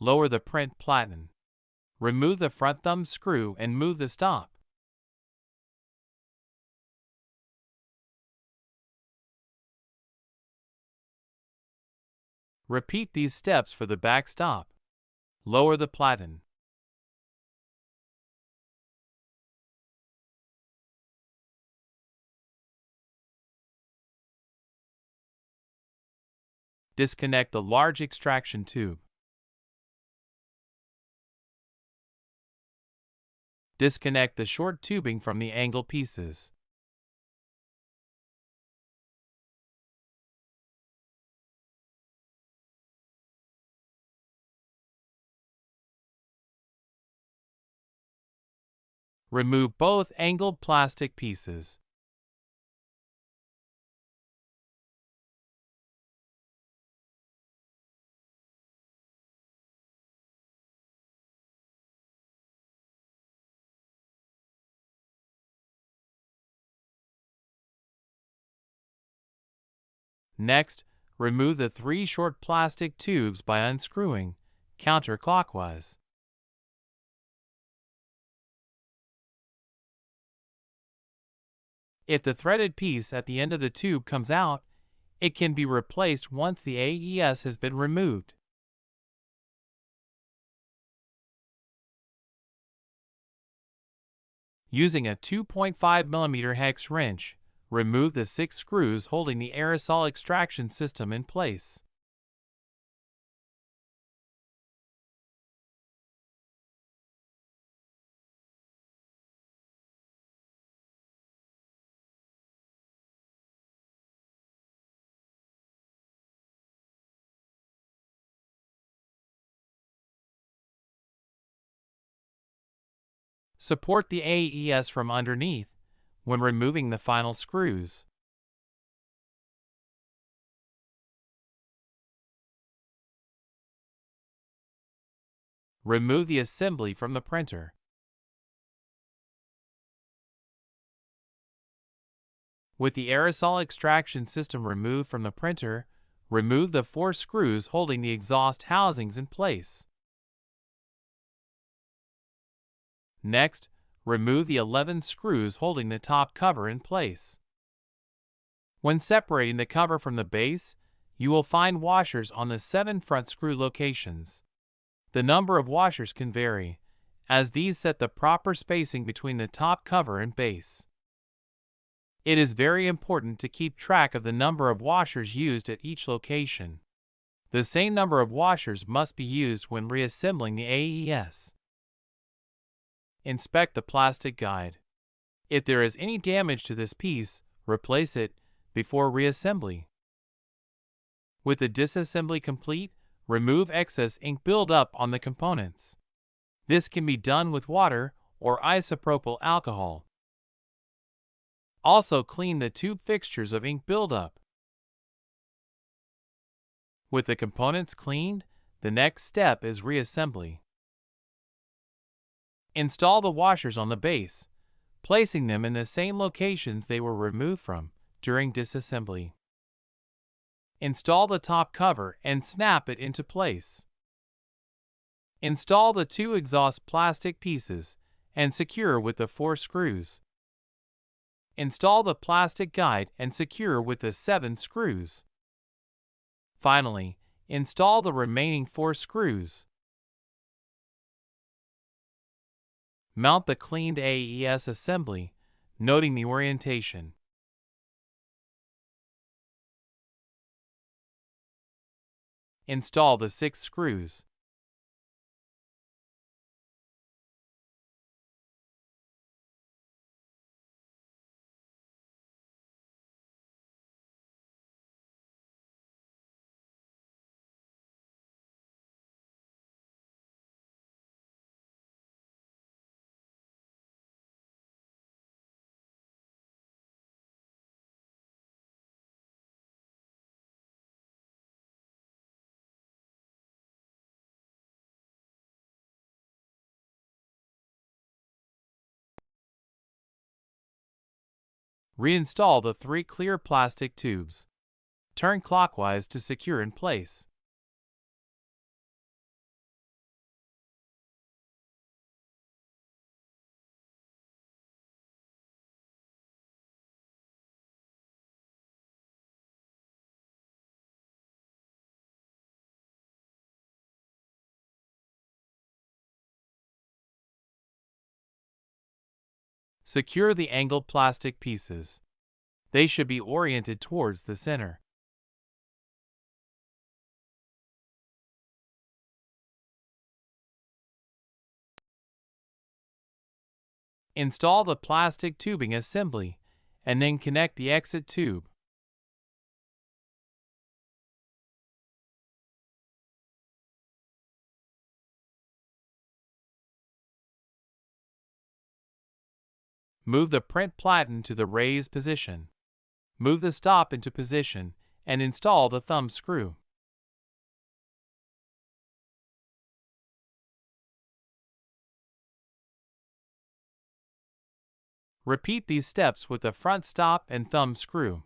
Lower the print platen. Remove the front thumb screw and move the stop. Repeat these steps for the back stop. Lower the platen. Disconnect the large extraction tube. Disconnect the short tubing from the angle pieces. Remove both angled plastic pieces. Next, remove the 3 short plastic tubes by unscrewing counterclockwise. If the threaded piece at the end of the tube comes out, it can be replaced once the AES has been removed. Using a 2.5 mm hex wrench, remove the 6 screws holding the aerosol extraction system in place. Support the AES from underneath when removing the final screws. Remove the assembly from the printer. With the aerosol extraction system removed from the printer, remove the 4 screws holding the exhaust housings in place. Next, remove the 11 screws holding the top cover in place. When separating the cover from the base, you will find washers on the 7 front screw locations. The number of washers can vary, as these set the proper spacing between the top cover and base. It is very important to keep track of the number of washers used at each location. The same number of washers must be used when reassembling the AES. Inspect the plastic guide. If there is any damage to this piece, replace it before reassembly. With the disassembly complete, remove excess ink buildup on the components. This can be done with water or isopropyl alcohol. Also clean the tube fixtures of ink buildup. With the components cleaned, the next step is reassembly. Install the washers on the base, placing them in the same locations they were removed from during disassembly. Install the top cover and snap it into place. Install the 2 exhaust plastic pieces and secure with the 4 screws. Install the plastic guide and secure with the 7 screws. Finally, install the remaining 4 screws. Mount the cleaned AES assembly, noting the orientation. Install the 6 screws. Reinstall the 3 clear plastic tubes. Turn clockwise to secure in place. Secure the angled plastic pieces. They should be oriented towards the center. Install the plastic tubing assembly and then connect the exit tube. Move the print platen to the raised position. Move the stop into position and install the thumb screw. Repeat these steps with the front stop and thumb screw.